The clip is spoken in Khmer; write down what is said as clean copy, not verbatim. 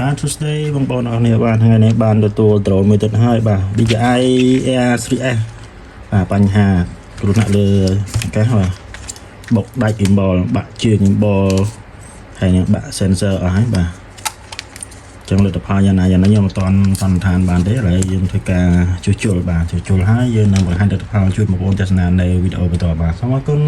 បាទសួស្តីបងប្អូនអរគ្នាបាទថ្ងៃនេះបានទទួលដ្រូនមួយទៀតហើយបាទ DJI Air 3S បាទបញ្ហាគ្រោះថ្នាក់លើអាកាសបាទបុកដាច់ Gimbal បាក់ជើង Gimbal ហើយនឹងបាក់ sensor អស់ហើយបាទចឹងលទ្ធផលយ៉ាងណាខ្ញុំអត់ទាន់សន្និដ្ឋានបានទេឥឡូវយើងធ្វើការជួសជុលបាទជួសជុលហើយយើងនឹងបង្ហាញលទ្ធផលជូនបងប្អូនទស្សនានៅវីដេអូបន្តបាទសូមអរគុណ